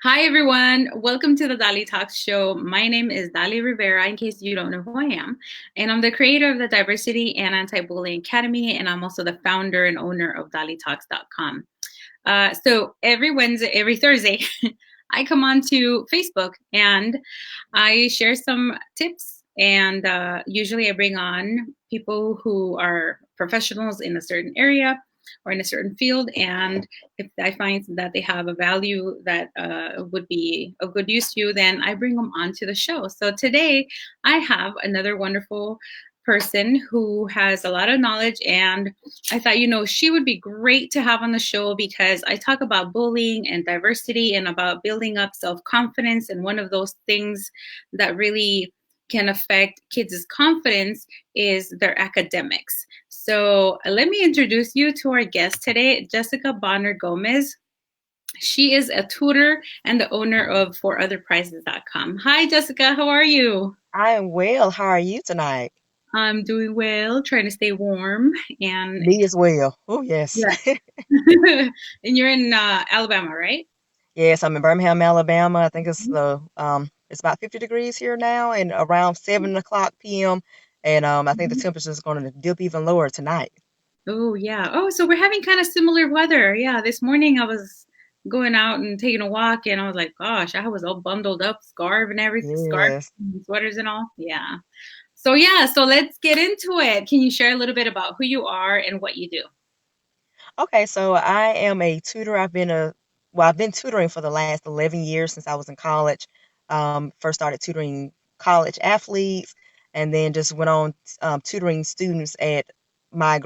Hi, everyone. Welcome to the DaliTalks show. My name is Dali Rivera, in case you don't know who I am. And I'm the creator of the Diversity and Anti-Bullying Academy, and I'm also the founder and owner of DaliTalks.com. So every Wednesday, every Thursday, I come on to Facebook and I share some tips. And usually I bring on people who are professionals in a certain area or in a certain field. And if I find that they have a value that would be of good use to you, then I bring them onto the show. So today I have another wonderful person who has a lot of knowledge, and I thought, she would be great to have on the show because I talk about bullying and diversity and about building up self-confidence. And one of those things that really can affect kids' confidence is their academics. So let me introduce you to our guest today, Jessica Bonner Gomez. She is a tutor and the owner of ForOtherPrizes.com. Hi, Jessica. How are you? I am well. How are you tonight? I'm doing well, trying to stay warm. And Me as well. Oh, yes. yeah. And you're in Alabama, right? Yes, I'm in Birmingham, Alabama. I think it's about 50 degrees here now and around 7 o'clock p.m. And I think the temperature is going to dip even lower tonight. Oh, yeah. Oh, so we're having kind of similar weather. Yeah, this morning I was going out and taking a walk, and I was like, gosh, I was all bundled up, scarf and everything, scarf Yes. and sweaters and all. Yeah. So, yeah, so let's get into it. Can you share a little bit about who you are and what you do? Okay, so I am a tutor. I've been tutoring for the last 11 years since I was in college. First started tutoring college athletes and then just went on tutoring students at my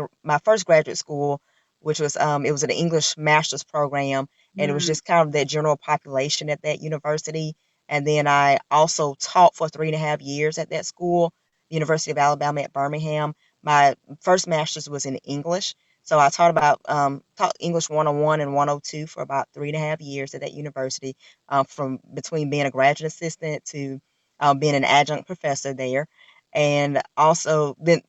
first graduate school, which was it was an English master's program, and it was Mm, just kind of that general population at that university. And then I also taught for 3.5 years at that school, University of Alabama at Birmingham. My first master's was in English. So I taught English 101 and 102 for about 3.5 years at that university, from between being a graduate assistant to being an adjunct professor there. And also then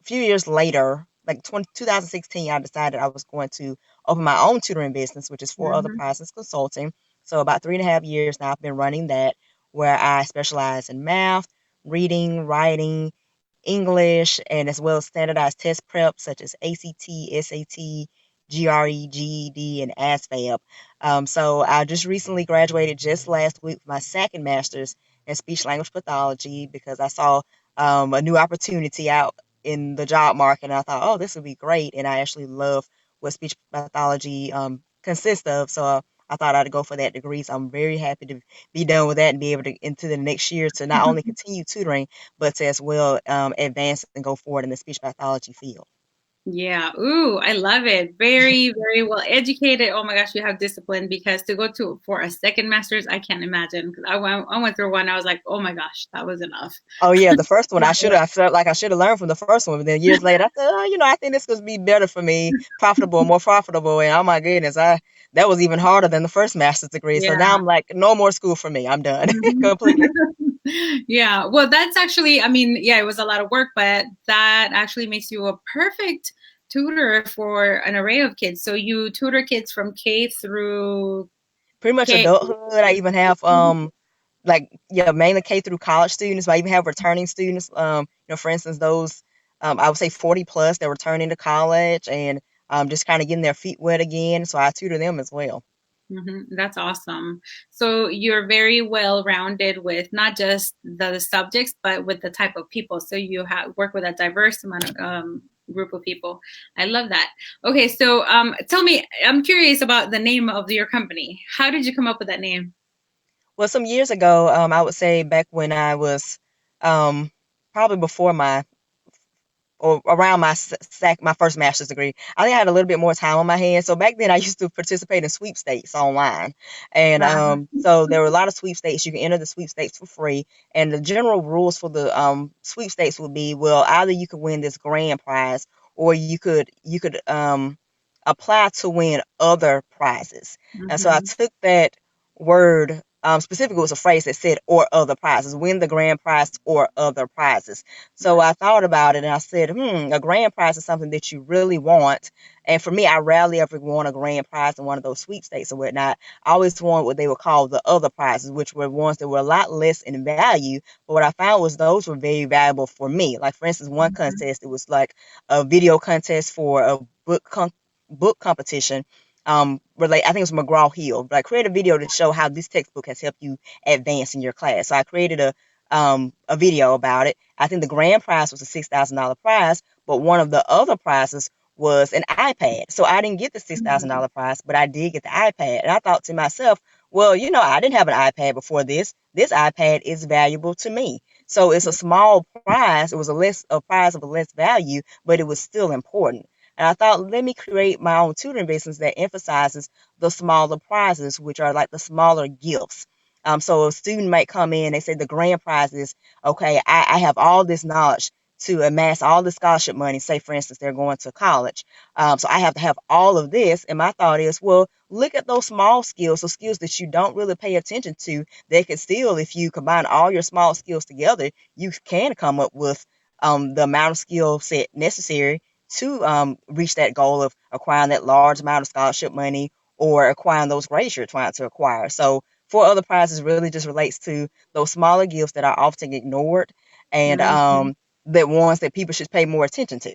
a few years later, like 2016, I decided I was going to open my own tutoring business, which is For Other mhm. Prizes Consulting. So about 3.5 years now, I've been running that, where I specialize in math, reading, writing, English, and as well as standardized test prep such as ACT, SAT, GRE, GED, and ASVAB. So I just recently graduated just last week with my second master's in speech language pathology because I saw a new opportunity out in the job market, and I thought, oh, this would be great. And I actually love what speech pathology consists of. So I thought I'd go for that degree. So I'm very happy to be done with that and be able to into the next year to not only continue tutoring but to as well advance and go forward in the speech pathology field. Yeah. Ooh, I love it. Very, very well educated. Oh my gosh, you have discipline because to go to for a second master's, I can't imagine. 'Cause I went through one. I was like, oh my gosh, that was enough. Oh yeah, the first one Yeah. I felt like I should have learned from the first one, but then years later I said, oh, I think this could be better for me, more profitable, and oh my goodness, I that was even harder than the first master's degree. So now Yeah. I'm like, no more school for me. I'm done Mhm. completely. Yeah. Well, that's actually, I mean, yeah, it was a lot of work, but that actually makes you a perfect tutor for an array of kids. So you tutor kids from K through Pretty much K. adulthood. I even have like yeah, mainly K through college students, but I even have returning students. For instance, those I would say 40 plus that returning to college and just kind of getting their feet wet again. So I tutor them as well. That's awesome. So you're very well rounded with not just the subjects, but with the type of people. So you have work with a diverse amount of group of people. I love that. Okay, so tell me, I'm curious about the name of your company. How did you come up with that name? Well, some years ago, I would say back when I was um, probably before my or around my first master's degree. I think I had a little bit more time on my hands. So back then I used to participate in sweepstakes online. And Uh-huh. so there were a lot of sweepstakes. You can enter the sweepstakes for free. And the general rules for the sweepstakes would be, well, either you could win this grand prize or you could apply to win other prizes. And so I Hmm. took that word specifically, it was a phrase that said "or other prizes," win the grand prize or other prizes. So I thought about it and I said, a grand prize is something that you really want. And for me, I rarely ever won a grand prize in one of those sweepstakes or whatnot. I always won what they would call the other prizes, which were ones that were a lot less in value. But what I found was those were very valuable for me. Like, for instance, one Mhm. contest, it was like a video contest for a book competition. I think it was McGraw Hill. Like, create a video to show how this textbook has helped you advance in your class. So I created a video about it. I think the grand prize was a $6,000 prize, but one of the other prizes was an iPad. So I didn't get the $6,000 prize, but I did get the iPad. And I thought to myself, well, I didn't have an iPad before this. This iPad is valuable to me. So it's a small prize. It was a prize of a less value, but it was still important. And I thought, let me create my own tutoring business that emphasizes the smaller prizes, which are like the smaller gifts. So a student might come in, they say the grand prize is, okay, I have all this knowledge to amass all the scholarship money. Say, for instance, they're going to college. So I have to have all of this. And my thought is, well, look at those small skills, those skills that you don't really pay attention to. They can still, if you combine all your small skills together, you can come up with the amount of skill set necessary to reach that goal of acquiring that large amount of scholarship money or acquiring those grades you're trying to acquire. So for other prizes really just relates to those smaller gifts that are often ignored and Mhm. the ones that people should pay more attention to.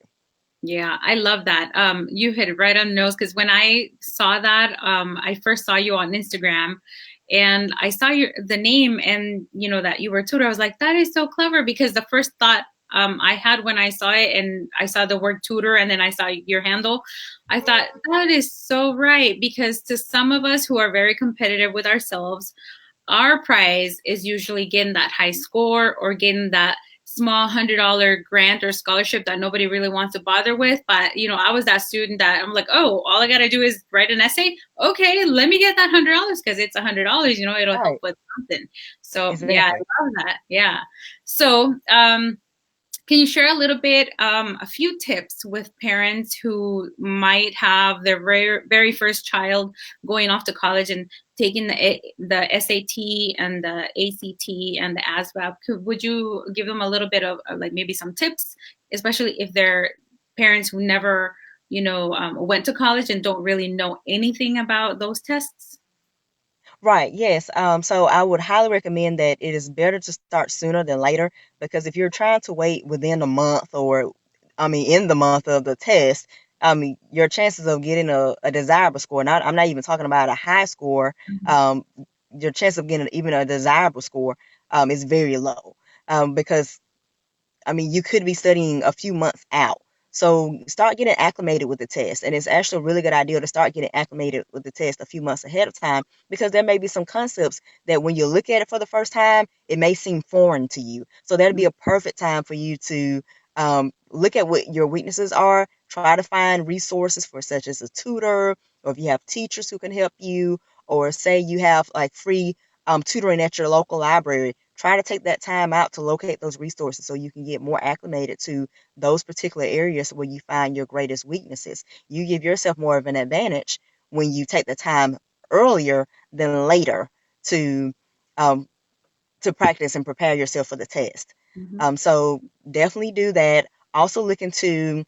Yeah, I love that. You hit it right on the nose because when I saw that, I first saw you on Instagram and I saw the name and that you were a tutor. I was like, that is so clever because the first thought I had when I saw it and I saw the word tutor and then I saw your handle, I thought that is so right because to some of us who are very competitive with ourselves, our prize is usually getting that high score or getting that small $100 grant or scholarship that nobody really wants to bother with. But I was that student that I'm like, oh, all I gotta do is write an essay. Okay, let me get that $100 because it's $100. It'll help Right, with something. So yeah, exactly. I love that. Yeah. So can you share a little bit, a few tips with parents who might have their very, very first child going off to college and taking the SAT and the ACT and the ASVAB? Would you give them a little bit of like maybe some tips, especially if they're parents who never, went to college and don't really know anything about those tests? Right, yes. So I would highly recommend that it is better to start sooner than later because if you're trying to wait within a month or, I mean, in the month of the test, your chances of getting a desirable score, I'm not even talking about a high score, um, your chance of getting even a desirable score, is very low. Because you could be studying a few months out. So start getting acclimated with the test. And it's actually a really good idea to start getting acclimated with the test a few months ahead of time because there may be some concepts that when you look at it for the first time, it may seem foreign to you. So that'd be a perfect time for you to look at what your weaknesses are, try to find resources for such as a tutor, or if you have teachers who can help you, or say you have like free tutoring at your local library. Try to take that time out to locate those resources so you can get more acclimated to those particular areas where you find your greatest weaknesses. You give yourself more of an advantage when you take the time earlier than later to um, to practice and prepare yourself for the test. Mhm. So definitely do that. Also look into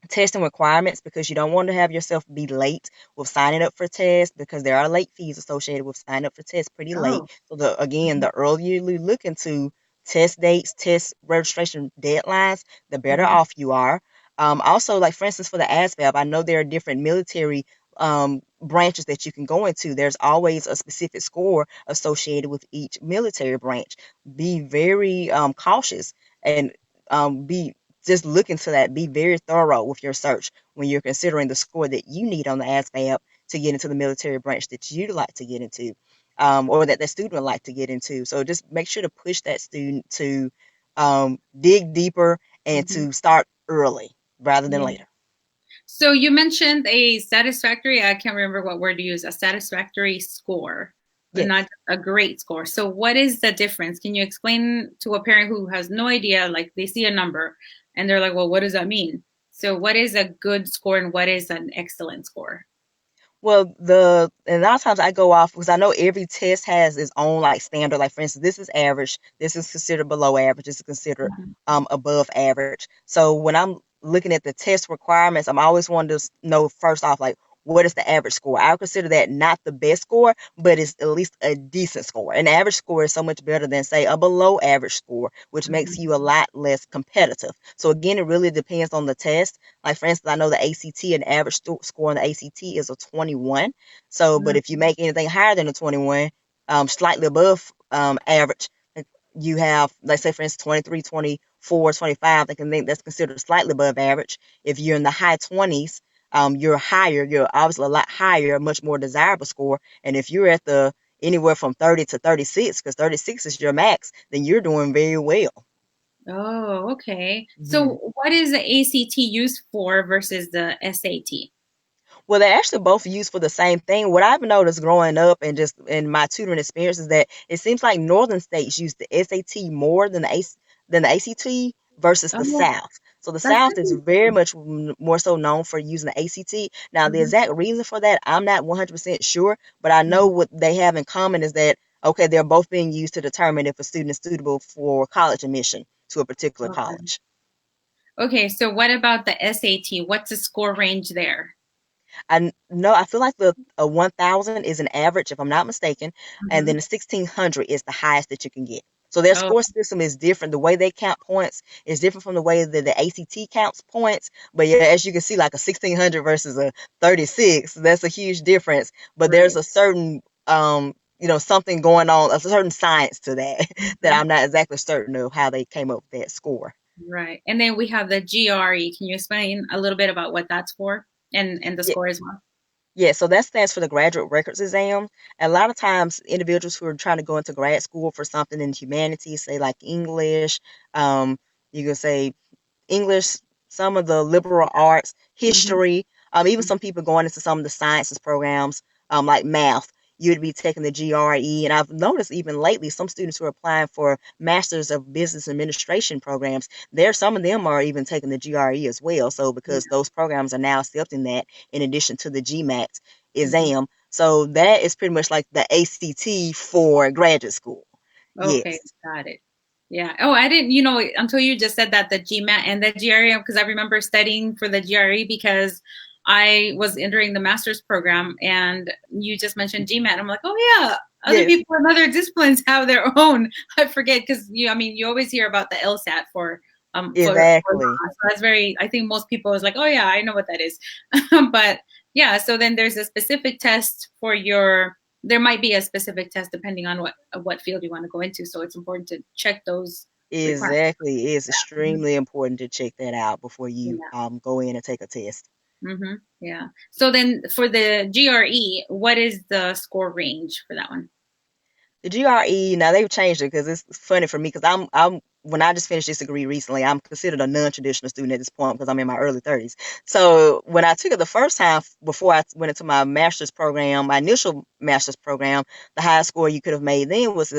testing requirements because you don't want to have yourself be late with signing up for tests because there are late fees associated with signing up for tests pretty late. Oh. So again, Mhm. the earlier you look into test dates, test registration deadlines, the better Mhm. off you are. Also, like for instance, for the ASVAB, I know there are different military branches that you can go into. There's always a specific score associated with each military branch. Be very cautious and be just look into that. Be very thorough with your search when you're considering the score that you need on the ASVAB to get into the military branch that you'd like to get into, or that the student would like to get into. So just make sure to push that student to dig deeper and Mhm. to start early rather than Yeah. later. So you mentioned a satisfactory, I can't remember what word to use, a satisfactory score, and not Yes. just a great score. So what is the difference? Can you explain to a parent who has no idea, like they see a number and they're like, well, what does that mean? So what is a good score and what is an excellent score? Well, and a lot of times I go off because I know every test has its own like standard. Like for instance, this is average, this is considered below average, this is considered Mhm. above average. So when I'm looking at the test requirements, I'm always wanting to know first off like what is the average score. I would consider that not the best score, but it's at least a decent score. An average score is so much better than say a below average score, which makes Mhm. you a lot less competitive. So again, it really depends on the test. Like for instance, I know the ACT, an average score on the ACT is a 21. So, but Mhm. if you make anything higher than a 21, slightly above average, you have, let's say for instance, 23, 24, 25, they can think that's considered slightly above average. If you're in the high 20s, you're higher, you're obviously a lot higher, a much more desirable score. And if you're at the anywhere from 30 to 36, because 36 is your max, then you're doing very well. Oh, okay. Mhm. So what is the ACT used for versus the SAT? Well, they're actually both used for the same thing. What I've noticed growing up and just in my tutoring experience is that it seems like northern states use the SAT more than the ACT versus the Oh, South. So the that's South is very interesting. much more so known for using the ACT. Now, the Mhm. exact reason for that, I'm not 100% sure, but I know Mhm. what they have in common is that, okay, they're both being used to determine if a student is suitable for college admission to a particular Okay. college. Okay, so what about the SAT? What's the score range there? I know I feel like the a 1,000 is an average, if I'm not mistaken, and then Mhm. the 1,600 is the highest that you can get. So their Oh, score system is different. The way they count points is different from the way that the ACT counts points. But yeah, as you can see, like a 1,600 versus a 36, that's a huge difference. But there's right. a certain something going on, a certain science to that that Mhm. I'm not exactly certain of how they came up with that score. Right. And then we have the GRE. Can you explain a little bit about what that's for and the Yeah, score as well? Yeah, so that stands for the graduate records exam. And a lot of times, individuals who are trying to go into grad school for something in humanities, say like English, um, you can say English, some of the liberal arts, Mhm. history, even Mhm. some people going into some of the sciences programs, like math. You'd be taking the GRE. And I've noticed even lately, some students who are applying for Masters of Business Administration programs, some of them are even taking the GRE as well. So because Yeah. those programs are now accepting that in addition to the GMAT Mhm. exam. So that is pretty much like the ACT for graduate school. Okay, Yes. got it. Yeah. Oh, I didn't, you know, until you just said that the GMAT and the GRE, because I remember studying for the GRE because I was entering the master's program and you just mentioned GMAT. I'm like, oh yeah, other Yes, people in other disciplines have their own. I forget because I mean, you always hear about the LSAT for exactly. law. So that's very, I think most people is like, oh yeah, I know what that is. But yeah, so then there's a specific test for your there might be a specific test depending on what field you want to go into. So it's important to check those requirements. Exactly. It's Mhm. extremely important to check that out before you Yeah. go in and take a test. Yeah. So then for the GRE, what is the score range for that one? The GRE, now they've changed it because it's funny for me because I'm when I just finished this degree recently, I'm considered a non-traditional student at this point because I'm in my early 30s. So when I took it the first time before I went into my master's program, my initial master's program, the highest score you could have made then was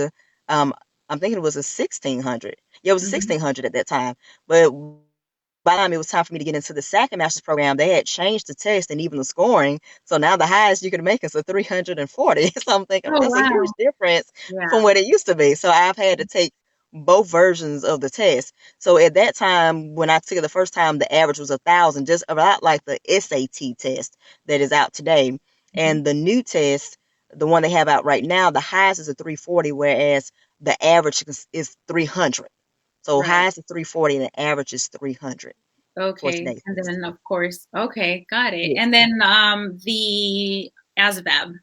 um I'm thinking it was a 1,600. Yeah, it was a Hmm. 1,600 at that time. But by the time it was time for me to get into the second master's program, they had changed the test and even the scoring. So now the highest you could make is a 340. So I'm thinking, oh, Oh that's a huge wow. difference from Yeah. what it used to be. So I've had to take both versions of the test. So at that time, when I took it the first time, the average was 1,000, just about like the SAT test that is out today. Hmm. And the new test, the one they have out right now, the highest is a 340, whereas the average is 300. So Right. highest is 340 and the average is 300 for Okay. today's And test. then of course, okay, got it. Yes. And then the ASVAB.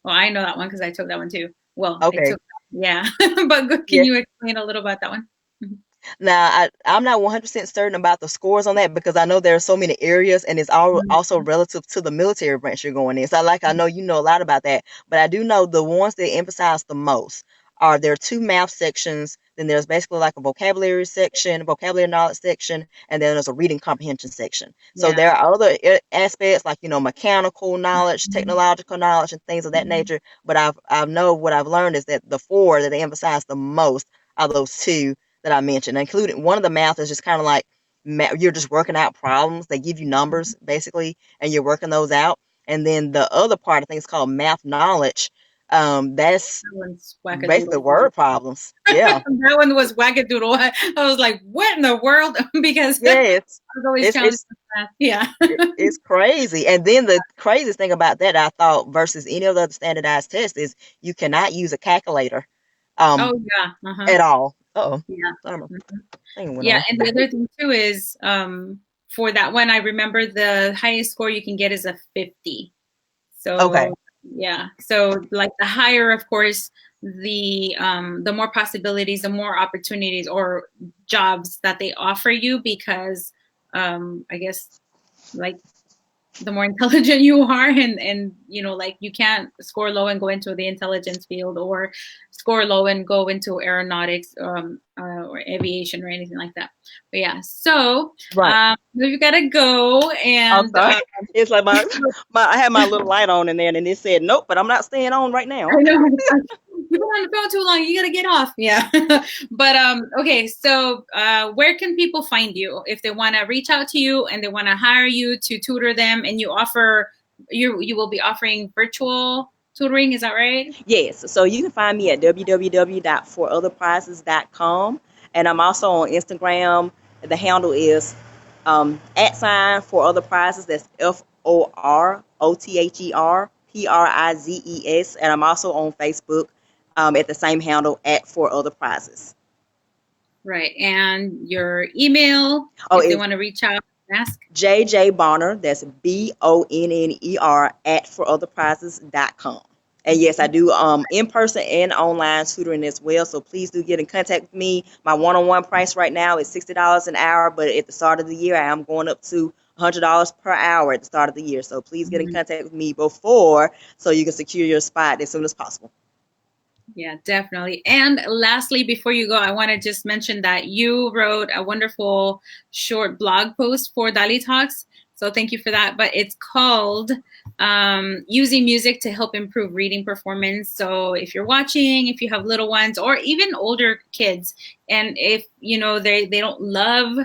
Well, I know that one because I took that one too. Well, I Okay. took yeah. But can Yeah. you explain a little about that one? Mhm. Now, I'm not 100% certain about the scores on that because I know there are so many areas and it's all also relative to the military branch you're going in. So, like, I know you know a lot about that, but I do know the ones that emphasize the most are there are two math sections, then there's basically like a vocabulary section, vocabulary knowledge section, and then there's a reading comprehension section. So, Yeah. there are other aspects like, mechanical knowledge, Mhm. technological knowledge, and things of that Mhm. nature. But I've know what I've learned is that the four that they emphasize the most are those two that I mentioned, including one of the math is just kind of like you're just working out problems. They give you numbers basically, and you're working those out. And then the other part, I think it's called math knowledge. That's That one's basically wackadoodle. word problems. Yeah. That one was wackadoodle. I was like, what in the world? Because I Yeah, was always it's challenged it's with that. Yeah. it's crazy. And then the craziest thing about that, I thought, versus any of the other standardized tests, is you cannot use a calculator um Oh yeah. Uh-huh. at all. Uh-oh. Yeah. Sorry, my Mhm. thing went Yeah. on. And the other thing too is for that one, I remember the highest score you can get is a 50. Okay. So yeah, so like the higher, of course, the more possibilities, the more opportunities or jobs that they offer you because I guess like the more intelligent you are and you know like you can't score low and go into the intelligence field or score low and go into aeronautics or aviation or anything like that, but yeah, so Right. we've got to go I'm and sorry. It's like my I had my little light on in there and it said nope, but I'm not staying on right now. I Okay. know. It's like, you've been on the phone too long. You gotta get off. Yeah. But okay, so where can people find you if they wanna reach out to you and they wanna hire you to tutor them and you offer you will be offering virtual tutoring, is that right? Yes, so you can find me at www.forotherprizes.com, and I'm also on Instagram. The handle is @ for other prizes. That's FOROTHERPRIZES, and I'm also on Facebook at the same handle at for other prizes. Right. And your email Oh, if they it's want to reach out and ask. JJ Bonner. That's BONNER at forotherprizes.com. And yes, I do in person and online tutoring as well. So please do get in contact with me. My one-on-one price right now is $60 an hour, but at the start of the year, I am going up to $100 per hour at the start of the year. So please get in Mhm. contact with me before so you can secure your spot as soon as possible. Yeah, definitely. And lastly, before you go, I want to just mention that you wrote a wonderful short blog post for DaliTalks. So thank you for that. But it's called Using Music to Help Improve Reading Performance. So if you're watching, if you have little ones or even older kids, and if you know they don't love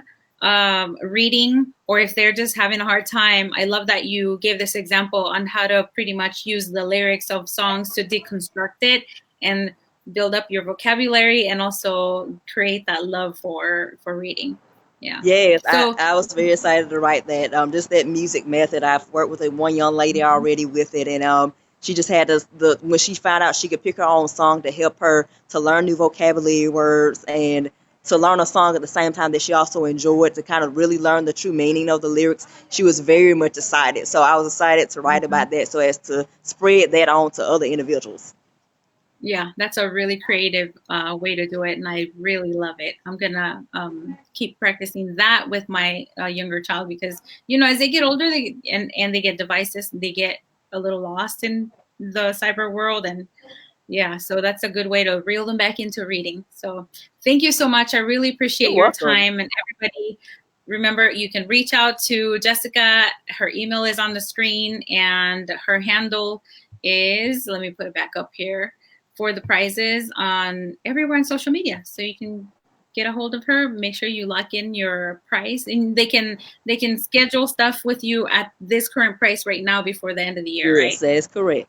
reading or if they're just having a hard time, I love that you gave this example on how to pretty much use the lyrics of songs to deconstruct it and build up your vocabulary and also create that love for reading. Yeah. Yes, So I was very excited to write that. Just that music method. I've worked with one young lady already with it, and she just had the when she found out she could pick her own song to help her to learn new vocabulary words and to learn a song at the same time that she also enjoyed to kind of really learn the true meaning of the lyrics. She was very much excited. So I was excited to write about that so as to spread that on to other individuals. yeah, that's a really creative way to do it, and I really love it. I'm gonna keep practicing that with my younger child because you know as they get older, and they get devices, they get a little lost in the cyber world, and yeah, so that's a good way to reel them back into reading. So thank you so much. I really appreciate You're your welcome. time, and everybody. Remember, you can reach out to Jessica. Her email is on the screen, and her handle is, let me put it back up here, for the prizes on everywhere on social media. So you can get a hold of her. Make sure you lock in your price, and they can schedule stuff with you at this current price right now before the end of the year, Yes, right? that is correct.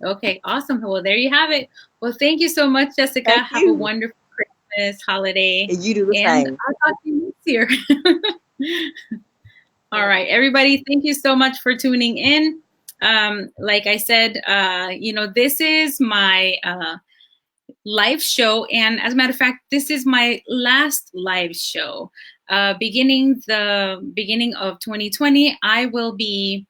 Okay, awesome. Well, there you have it. Well, thank you so much, Jessica. Thank Have a you. wonderful Christmas holiday, And you do the and same. I'll talk to you next year. All right, everybody, thank you so much for tuning in. Like I said, you know, this is my live show. And as a matter of fact, this is my last live show. Beginning of 2020, I will be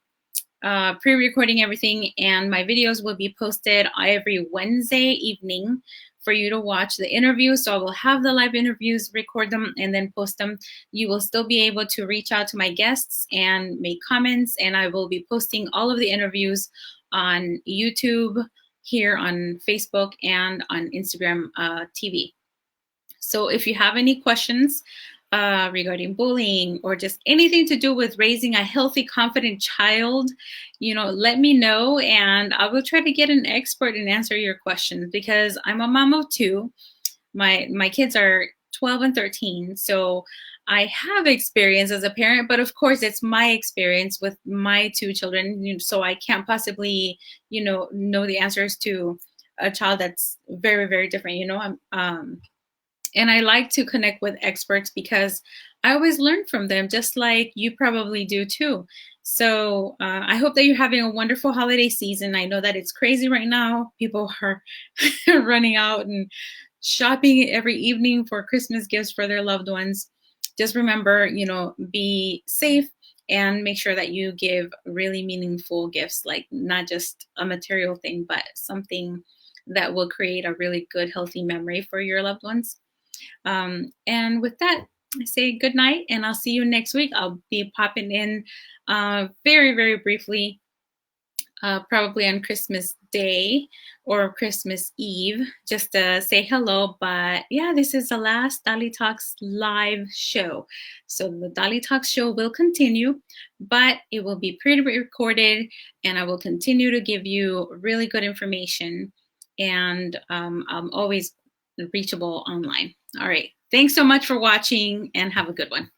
pre-recording everything, and my videos will be posted every Wednesday evening for you to watch the interviews. So I will have the live interviews, record them, and then post them. You will still be able to reach out to my guests and make comments, and I will be posting all of the interviews on YouTube, here on Facebook, and on Instagram TV. So if you have any questions regarding bullying or just anything to do with raising a healthy, confident child, you know, let me know and I will try to get an expert and answer your questions because I'm a mom of two. My kids are 12 and 13. So I have experience as a parent, but of course it's my experience with my two children, so I can't possibly, know the answers to a child that's very, very different. And I like to connect with experts because I always learn from them, just like you probably do too. So I hope that you're having a wonderful holiday season. I know that it's crazy right now. People are running out and shopping every evening for Christmas gifts for their loved ones. Just remember, be safe and make sure that you give really meaningful gifts, like not just a material thing, but something that will create a really good, healthy memory for your loved ones. And with that, I say good night, and I'll see you next week. I'll be popping in very, very briefly, probably on Christmas Day or Christmas Eve, just to say hello. But yeah, this is the last DaliTalks live show. So the DaliTalks show will continue, but it will be pre-recorded, and I will continue to give you really good information. And I'm always reachable online. All right. Thanks so much for watching, and have a good one.